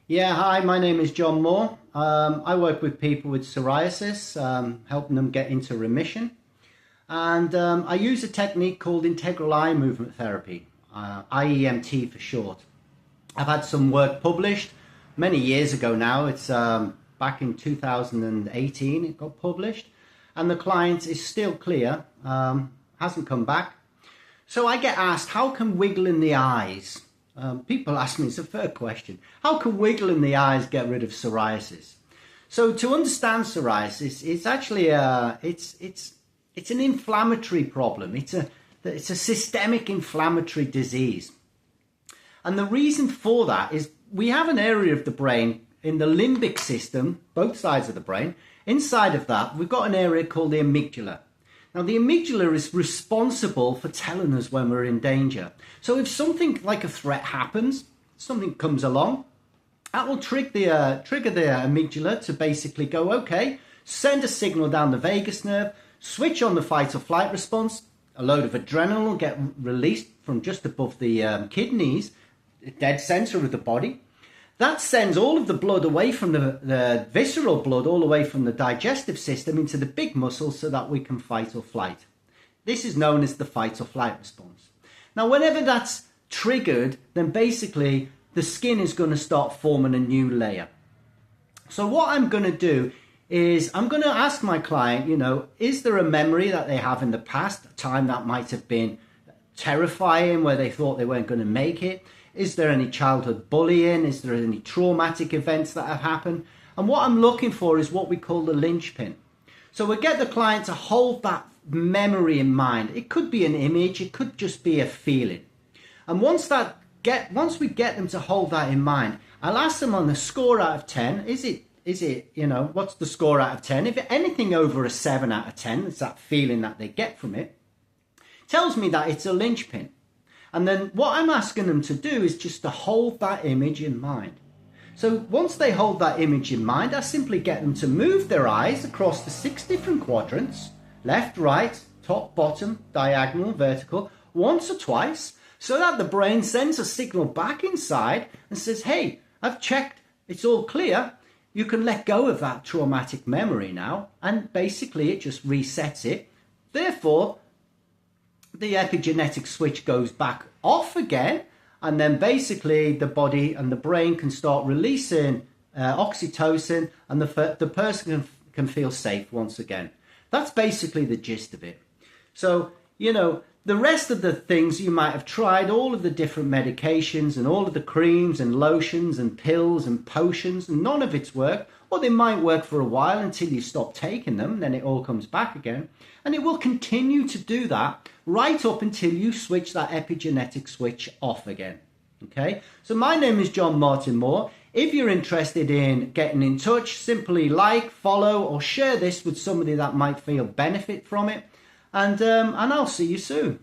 Yeah, hi, my name is John Moore. I work with people with psoriasis, helping them get into remission. And I use a technique called integral eye movement therapy, IEMT for short. I've had some work published many years ago now. It's back in 2018 it got published. And the client is still clear, hasn't come back. So I get asked, how can wiggling the eyes, people ask me, it's a fair question, how can wiggling the eyes get rid of psoriasis? So to understand psoriasis, it's actually it's an inflammatory problem. It's a systemic inflammatory disease. And the reason for that is we have an area of the brain in the limbic system, both sides of the brain. Inside of that, we've got an area called the amygdala. Now, the amygdala is responsible for telling us when we're in danger. So if something like a threat happens, something comes along, that will trigger the amygdala to basically go, okay, send a signal down the vagus nerve, switch on the fight or flight response, a load of adrenaline will get released from just above the kidneys, the dead center of the body. That sends all of the blood away from the visceral blood, all the way from the digestive system into the big muscles so that we can fight or flight. This is known as the fight or flight response. Now, whenever that's triggered, then basically the skin is going to start forming a new layer. So what I'm going to do is I'm going to ask my client, is there a memory that they have in the past, a time that might have been terrifying where they thought they weren't going to make it? Is there any childhood bullying? Is there any traumatic events that have happened? And what I'm looking for is what we call the linchpin. So we get the client to hold that memory in mind. It could be an image, it could just be a feeling. And once we get them to hold that in mind, I'll ask them on the score out of 10, is it, what's the score out of 10? If anything over a 7 out of 10, it's that feeling that they get from it, tells me that it's a linchpin. And then what I'm asking them to do is just to hold that image in mind. So once they hold that image in mind, I simply get them to move their eyes across the 6 different quadrants, left, right, top, bottom, diagonal, vertical, once or twice, so that the brain sends a signal back inside and says, hey, I've checked, it's all clear. You can let go of that traumatic memory now. And basically it just resets it. Therefore, the epigenetic switch goes back off again, and then basically the body and the brain can start releasing oxytocin, and the person can feel safe once again. That's basically the gist of it. So, the rest of the things you might have tried, all of the different medications and all of the creams and lotions and pills and potions, and none of it's worked. Or they might work for a while until you stop taking them, then it all comes back again. And it will continue to do that right up until you switch that epigenetic switch off again. Okay, so my name is John Martin Moore. If you're interested in getting in touch, simply like, follow, or share this with somebody that might feel benefit from it. And I'll see you soon.